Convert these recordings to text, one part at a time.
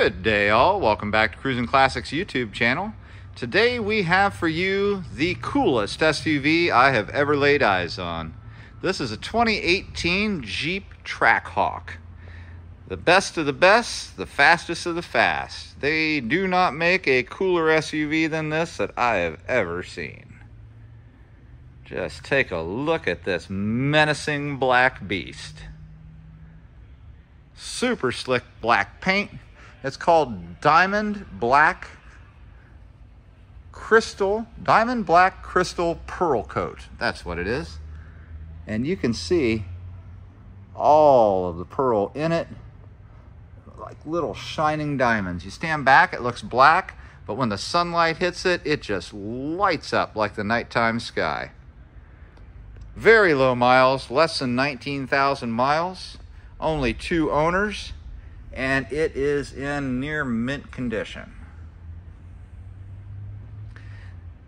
Good day, all. Welcome back to Cruisin' Classics YouTube channel. Today we have for you the coolest SUV I have ever laid eyes on. This is a 2018 Jeep Trackhawk. The best of the best, the fastest of the fast. They do not make a cooler SUV than this that I have ever seen. Just take a look at this menacing black beast. Super slick black paint. It's called Diamond Black Crystal Pearl Coat. That's what it is. And you can see all of the pearl in it, like little shining diamonds. You stand back, it looks black, but when the sunlight hits it, it just lights up like the nighttime sky. Very low miles, less than 19,000 miles, only 2 owners, and it is in near mint condition.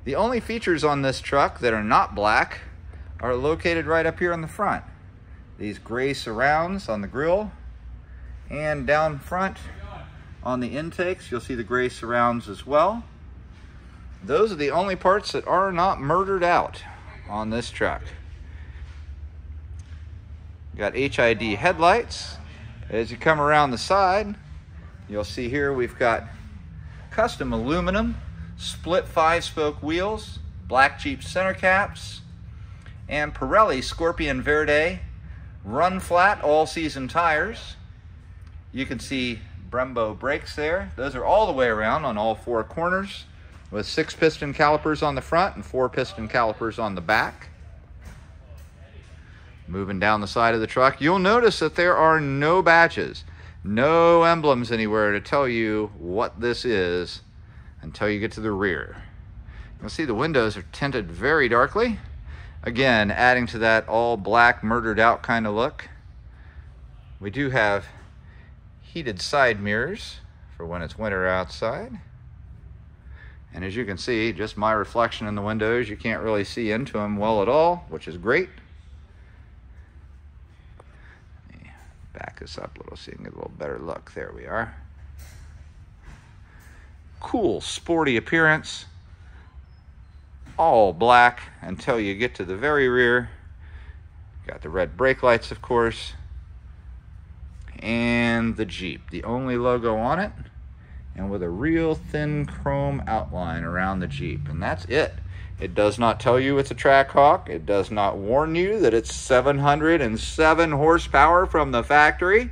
The only features on this truck that are not black are located right up here on the front. These gray surrounds on the grille, and down front on the intakes you'll see the gray surrounds as well. Those are the only parts that are not murdered out on this truck. Got HID headlights. As you come around the side, you'll see here we've got custom aluminum split 5-spoke wheels, black Jeep center caps, and Pirelli Scorpion Verde run flat all season tires. You can see Brembo brakes there. Those are all the way around on all 4 corners with 6-piston calipers on the front and 4-piston calipers on the back. Moving down the side of the truck, you'll notice that there are no badges, no emblems anywhere to tell you what this is until you get to the rear. You'll see the windows are tinted very darkly, again adding to that all black murdered out kind of look. We do have heated side mirrors for when it's winter outside, and as you can see, just my reflection in the windows, you can't really see into them well at all, which is great. Back this up a little so you can get a little better look. There we are. Cool, sporty appearance. All black until you get to the very rear. Got the red brake lights, of course. And the Jeep, the only logo on it. And with a real thin chrome outline around the Jeep. And that's it. It does not tell you it's a Trackhawk. It does not warn you that it's 707 horsepower from the factory,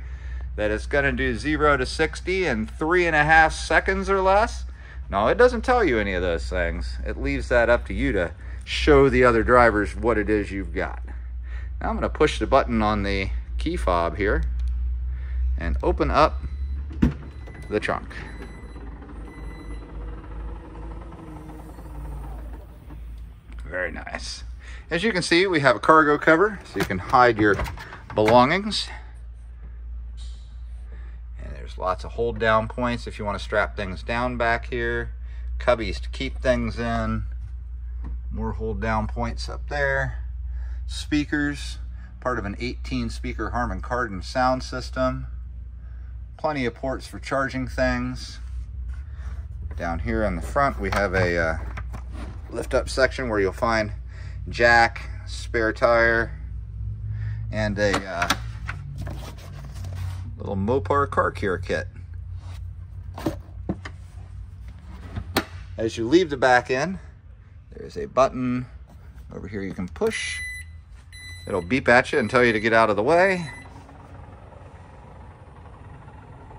that it's going to do 0 to 60 in 3.5 seconds or less. No, it doesn't tell you any of those things. It leaves that up to you to show the other drivers what it is you've got. Now I'm going to push the button on the key fob here and open up the trunk. Very nice. As you can see, we have a cargo cover so you can hide your belongings. And there's lots of hold down points if you want to strap things down back here. Cubbies to keep things in. More hold down points up there. Speakers, part of an 18 speaker Harman Kardon sound system. Plenty of ports for charging things. Down here on the front we have a lift up section where you'll find jack, spare tire, and a little Mopar car care kit. As you leave the back end, there's a button over here you can push. It'll beep at you and tell you to get out of the way.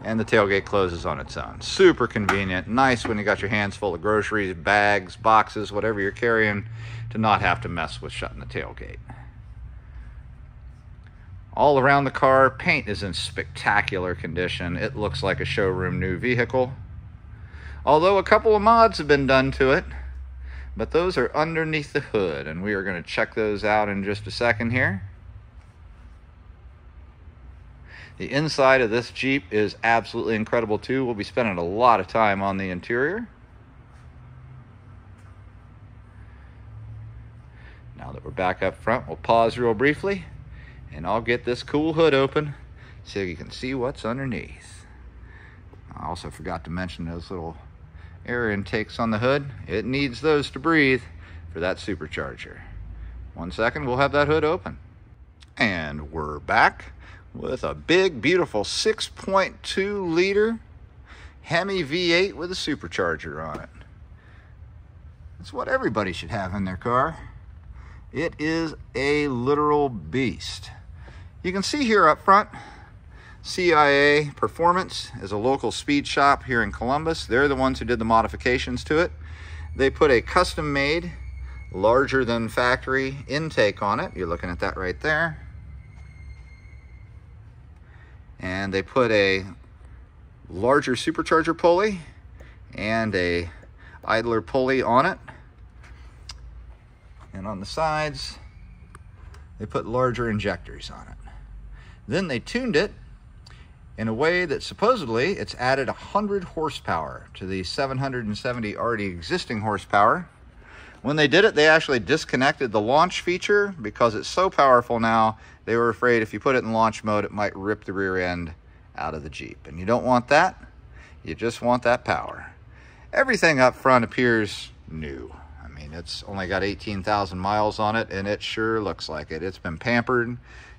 And the tailgate closes on its own. Super convenient. Nice when you got your hands full of groceries, bags, boxes, whatever you're carrying, to not have to mess with shutting the tailgate. All around the car, paint is in spectacular condition. It looks like a showroom new vehicle. Although a couple of mods have been done to it, but those are underneath the hood, and we are going to check those out in just a second here. The inside of this Jeep is absolutely incredible too. We'll be spending a lot of time on the interior. Now that we're back up front, we'll pause real briefly and I'll get this cool hood open so you can see what's underneath. I also forgot to mention those little air intakes on the hood. It needs those to breathe for that supercharger. 1 second, we'll have that hood open. And we're back with a big, beautiful 6.2 liter Hemi V8 with a supercharger on it. It's what everybody should have in their car. It is a literal beast. You can see here up front, CIA Performance is a local speed shop here in Columbus. They're the ones who did the modifications to it. They put a custom-made, larger than factory intake on it. You're looking at that right there. And they put a larger supercharger pulley and a idler pulley on it. And on the sides, they put larger injectors on it. Then they tuned it in a way that supposedly it's added 100 horsepower to the 770 already existing horsepower. When they did it, they actually disconnected the launch feature because it's so powerful now, they were afraid if you put it in launch mode, it might rip the rear end out of the Jeep. And you don't want that. You just want that power. Everything up front appears new. I mean, it's only got 18,000 miles on it, and it sure looks like it. It's been pampered.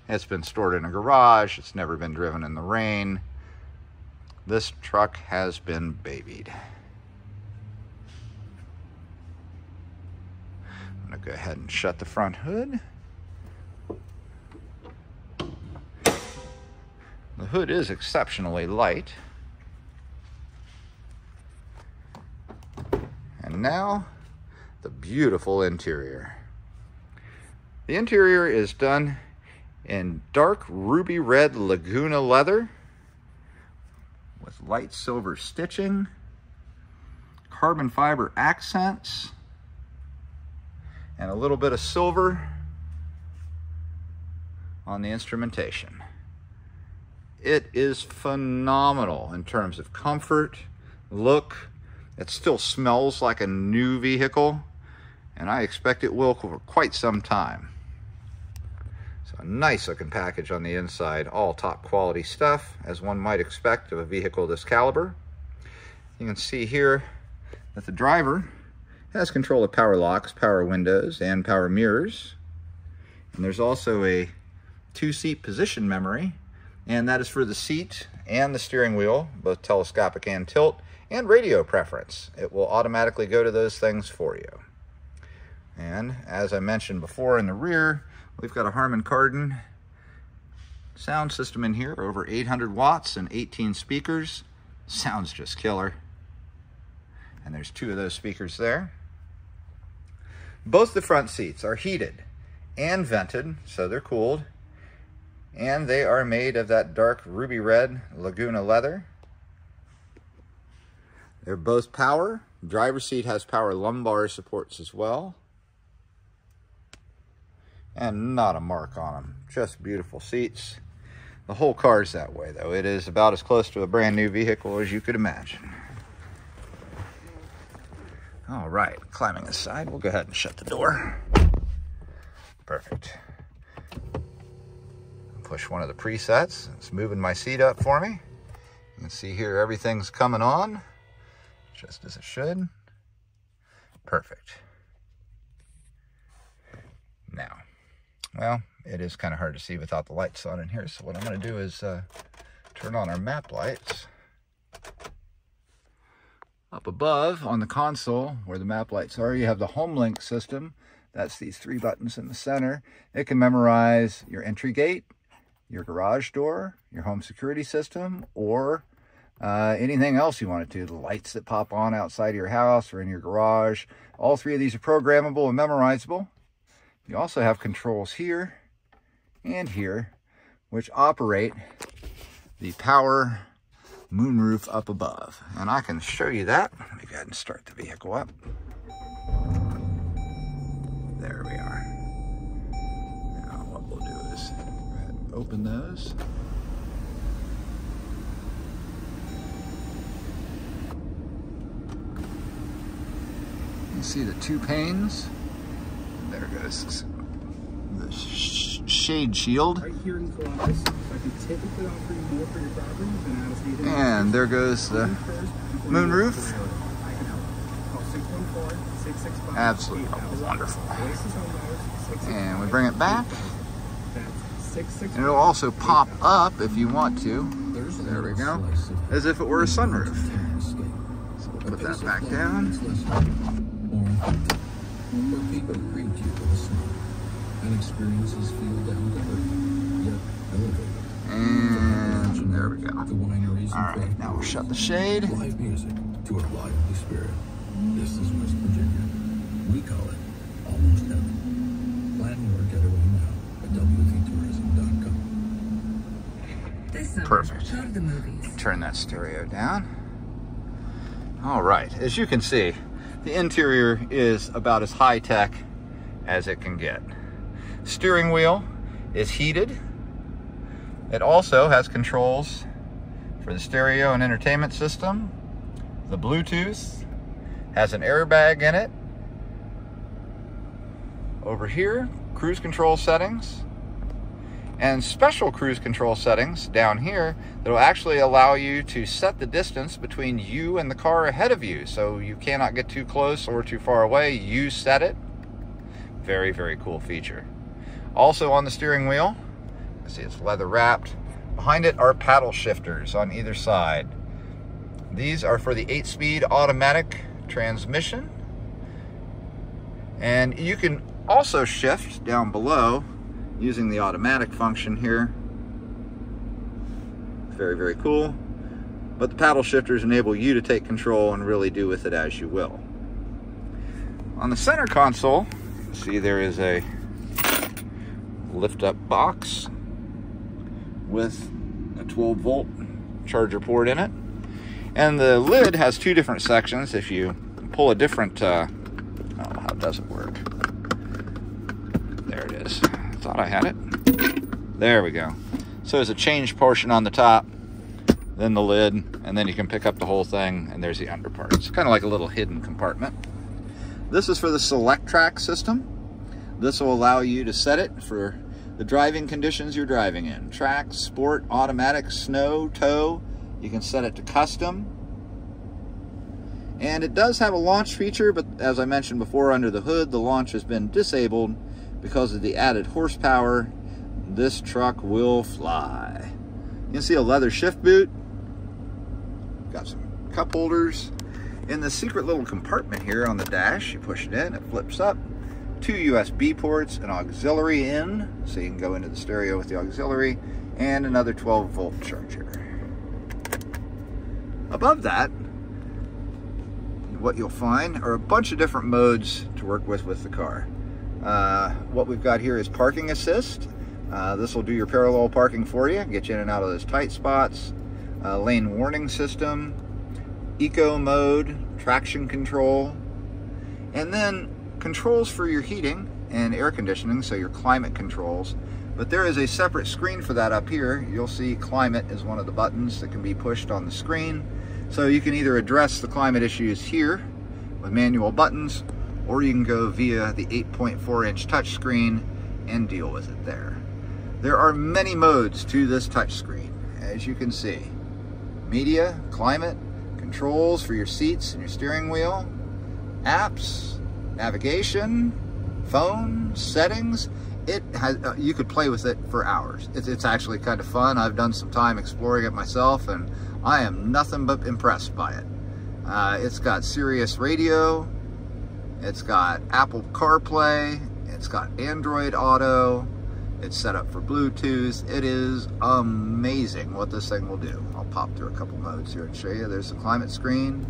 It's been stored in a garage. It's never been driven in the rain. This truck has been babied. I'm going to go ahead and shut the front hood. The hood is exceptionally light. And now, the beautiful interior. The interior is done in dark ruby red Laguna leather with light silver stitching, carbon fiber accents, and a little bit of silver on the instrumentation. It is phenomenal in terms of comfort, look. It still smells like a new vehicle, and I expect it will for quite some time. So a nice looking package on the inside, all top quality stuff, as one might expect of a vehicle this caliber. You can see here that the driver has control of power locks, power windows, and power mirrors. And there's also a 2-seat position memory, and that is for the seat and the steering wheel, both telescopic and tilt, and radio preference. It will automatically go to those things for you. And as I mentioned before, in the rear, we've got a Harman Kardon sound system in here, over 800 watts and 18 speakers. Sounds just killer. And there's 2 of those speakers there. Both the front seats are heated and vented, so they're cooled. And they are made of that dark ruby red Laguna leather. They're both power. The driver's seat has power lumbar supports as well. And not a mark on them. Just beautiful seats. The whole car's that way, though. It is about as close to a brand new vehicle as you could imagine. All right, climbing aside, we'll go ahead and shut the door. Perfect. Push one of the presets. It's moving my seat up for me. You can see here everything's coming on, just as it should. Perfect. Now, well, it is kind of hard to see without the lights on in here, so what I'm going to do is turn on our map lights. Up above on the console where the map lights are, you have the home link system. That's these 3 buttons in the center. It can memorize your entry gate, your garage door, your home security system, or anything else you want it to. The lights that pop on outside your house or in your garage. All 3 of these are programmable and memorizable. You also have controls here and here, which operate the power moonroof up above. And I can show you that. Let me go ahead and start the vehicle up. There we are. Now what we'll do is go ahead and open those. You can see the 2 panes. There goes the shade shield. Right here in Columbus, if I can And there goes the moonroof. Absolutely wonderful. And we bring it back. And it'll also pop up if you want to. There we go. As if it were a sunroof. So we'll put that back down. And there we go. Alright, now we'll shut the shade. Live music to a lively spirit. This is West Virginia. We call it almost heaven. Plan your getaway now at wvtourism.com. Perfect. Turn that stereo down. Alright, as you can see, the interior is about as high-tech as it can get. Steering wheel is heated. It also has controls for the stereo and entertainment system. The Bluetooth has an airbag in it. Over here, cruise control settings. And special cruise control settings down here that will actually allow you to set the distance between you and the car ahead of you. So you cannot get too close or too far away. You set it. Very, very cool feature. Also on the steering wheel, you see it's leather wrapped. Behind it are paddle shifters on either side. These are for the 8-speed automatic transmission. And you can also shift down below using the automatic function here. Very, very cool. But the paddle shifters enable you to take control and really do with it as you will. On the center console, see there is a lift-up box with a 12-volt charger port in it. And the lid has two different sections. If you pull a different, oh, how does it work? There it is. I thought I had it. There we go. So there's a change portion on the top, then the lid, and then you can pick up the whole thing, and there's the under part. It's kind of like a little hidden compartment. This is for the Select Track system. This will allow you to set it for the driving conditions you're driving in. Track, sport, automatic, snow, tow. You can set it to custom. And it does have a launch feature, but as I mentioned before, under the hood, the launch has been disabled because of the added horsepower. This truck will fly. You can see a leather shift boot. Got some cup holders. In the secret little compartment here on the dash, you push it in, it flips up. 2 USB ports, an auxiliary in, so you can go into the stereo with the auxiliary, and another 12-volt charger. Above that, what you'll find are a bunch of different modes to work with the car. What we've got here is parking assist. This will do your parallel parking for you, get you in and out of those tight spots. Lane warning system, eco mode, traction control, and then controls for your heating and air conditioning, so your climate controls. But there is a separate screen for that up here. You'll see climate is one of the buttons that can be pushed on the screen. So you can either address the climate issues here with manual buttons, or you can go via the 8.4-inch touchscreen and deal with it there. There are many modes to this touchscreen, as you can see. Media, climate, controls for your seats and your steering wheel, apps, navigation, phone, settings. It has, you could play with it for hours. It's actually kind of fun. I've done some time exploring it myself, and I am nothing but impressed by it. It's got Sirius radio, it's got Apple CarPlay, it's got Android Auto, it's set up for Bluetooth. It is amazing what this thing will do. I'll pop through a couple modes here and show you. There's the climate screen,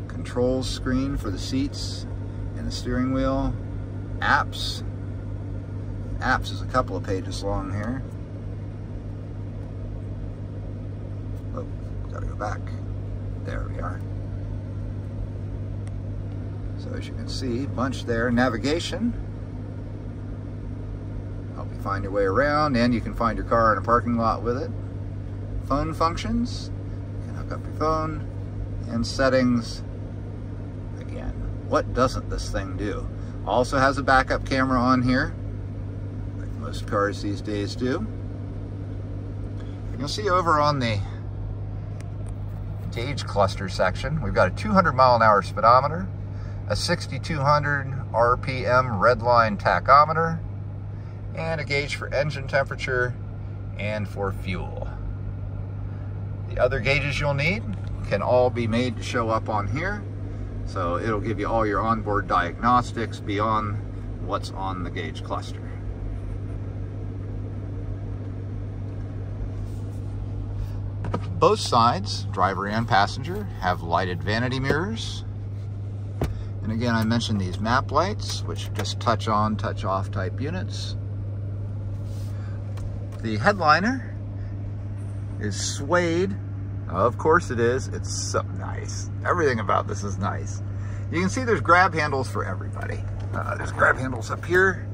controls screen for the seats and the steering wheel, apps. Apps is a couple of pages long here. Oh, gotta go back. There we are. So as you can see, bunch there. Navigation. Help you find your way around, and you can find your car in a parking lot with it. Phone functions. You can hook up your phone. And settings. Again, what doesn't this thing do? Also has a backup camera on here, like most cars these days do. You'll see over on the gauge cluster section, we've got a 200-mile-an-hour speedometer, a 6,200 RPM redline tachometer, and a gauge for engine temperature and for fuel. The other gauges you'll need can all be made to show up on here, so it'll give you all your onboard diagnostics beyond what's on the gauge cluster. Both sides, driver and passenger, have lighted vanity mirrors. And again, I mentioned these map lights, which just touch on, touch off type units. The headliner is suede. Of course it is. It's so nice. Everything about this is nice. You can see there's grab handles for everybody. There's grab handles up here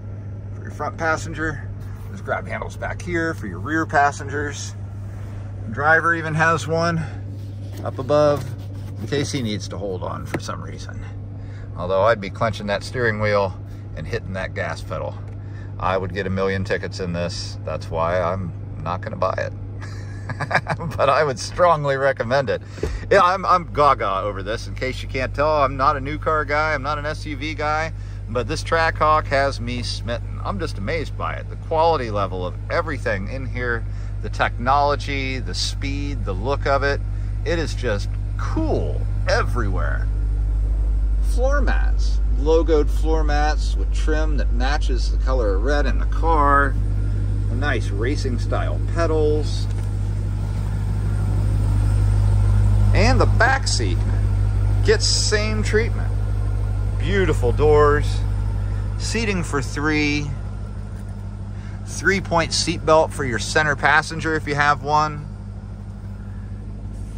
for your front passenger. There's grab handles back here for your rear passengers. The driver even has one up above in case he needs to hold on for some reason. Although I'd be clenching that steering wheel and hitting that gas pedal. I would get a million tickets in this. That's why I'm not going to buy it. But I would strongly recommend it. Yeah, I'm gaga over this. In case you can't tell, I'm not a new car guy. I'm not an SUV guy. But this Trackhawk has me smitten. I'm just amazed by it. The quality level of everything in here, the technology, the speed, the look of it. It is just cool everywhere. Floor mats, logoed floor mats with trim that matches the color of red in the car. Nice racing style pedals. And the back seat gets same treatment. Beautiful doors, seating for three, 3-point seat belt for your center passenger if you have one.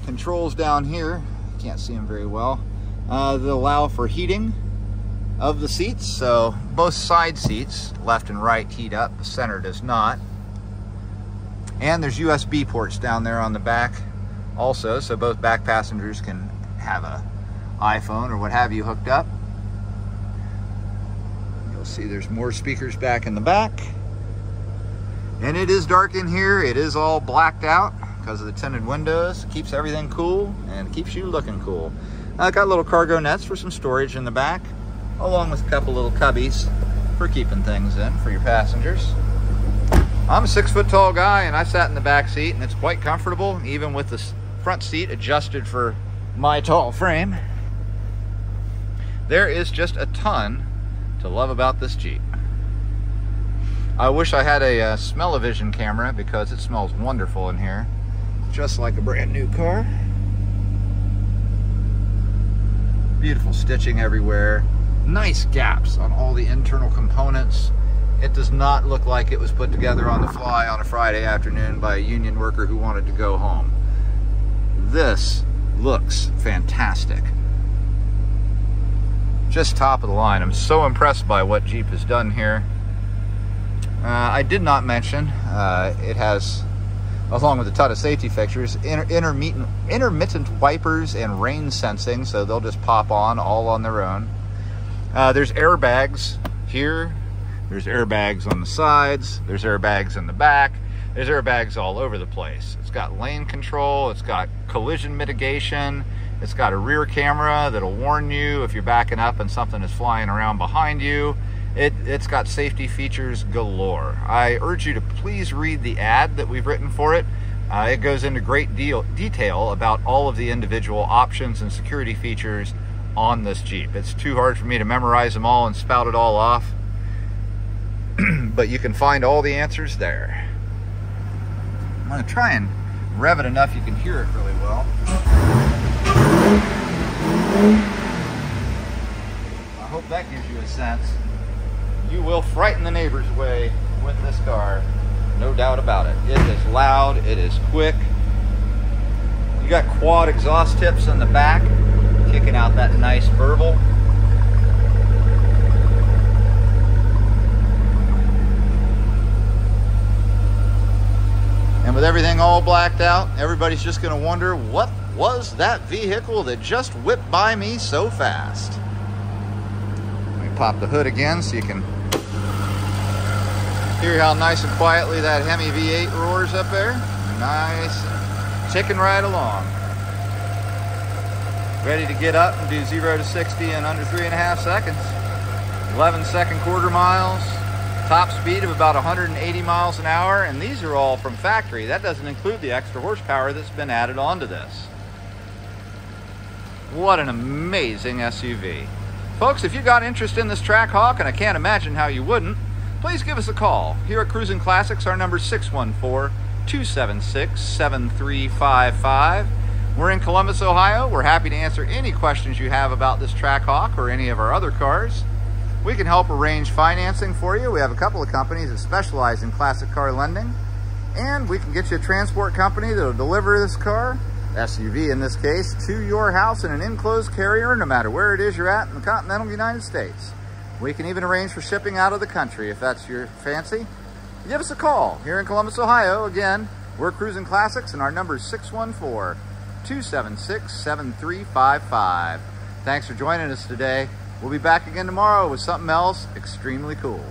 Controls down here, can't see them very well, that allow for heating of the seats. So both side seats, left and right, heat up, the center does not. And there's USB ports down there on the back also, so both back passengers can have a iPhone or what have you hooked up. You'll see there's more speakers back in the back. And it is dark in here. It is all blacked out because of the tinted windows. It keeps everything cool and keeps you looking cool. Got little cargo nets for some storage in the back, along with a couple little cubbies for keeping things in for your passengers. I'm a 6-foot-tall guy, and I sat in the back seat, and it's quite comfortable, even with the front seat adjusted for my tall frame. There is just a ton to love about this Jeep. I wish I had a smell-o-vision camera because it smells wonderful in here, just like a brand new car. Beautiful stitching everywhere. Nice gaps on all the internal components. It does not look like it was put together on the fly on a Friday afternoon by a union worker who wanted to go home. This looks fantastic. Just top of the line. I'm so impressed by what Jeep has done here. I did not mention it has, along with a ton of safety fixtures, intermittent wipers and rain sensing, so they'll just pop on all on their own. There's airbags here. There's airbags on the sides. There's airbags in the back. There's airbags all over the place. It's got lane control. It's got collision mitigation. It's got a rear camera that'll warn you if you're backing up and something is flying around behind you. It's got safety features galore. I urge you to please read the ad that we've written for it. It goes into great detail about all of the individual options and security features on this Jeep. It's too hard for me to memorize them all and spout it all off. But you can find all the answers there. I'm going to try and rev it enough you can hear it really well. I hope that gives you a sense. You will frighten the neighbors away with this car, no doubt about it. It is loud, it is quick. You got quad exhaust tips in the back, kicking out that nice burble. And with everything all blacked out, everybody's just going to wonder, what was that vehicle that just whipped by me so fast? Let me pop the hood again so you can hear how nice and quietly that Hemi V8 roars up there. nice and ticking right along. Ready to get up and do 0 to 60 in under 3.5 seconds. 11-second quarter miles. Top speed of about 180 miles an hour, and these are all from factory. That doesn't include the extra horsepower that's been added onto this. What an amazing SUV. Folks, if you got interest in this Trackhawk, and I can't imagine how you wouldn't, please give us a call. Here at Cruisin' Classics, our number is 614-276-7355. We're in Columbus, Ohio. We're happy to answer any questions you have about this Trackhawk or any of our other cars. We can help arrange financing for you. We have a couple of companies that specialize in classic car lending. And we can get you a transport company that will deliver this car, SUV in this case, to your house in an enclosed carrier, no matter where it is you're at in the continental United States. We can even arrange for shipping out of the country if that's your fancy. Give us a call here in Columbus, Ohio. Again, we're Cruisin' Classics, and our number is 614-276-7355. Thanks for joining us today. We'll be back again tomorrow with something else extremely cool.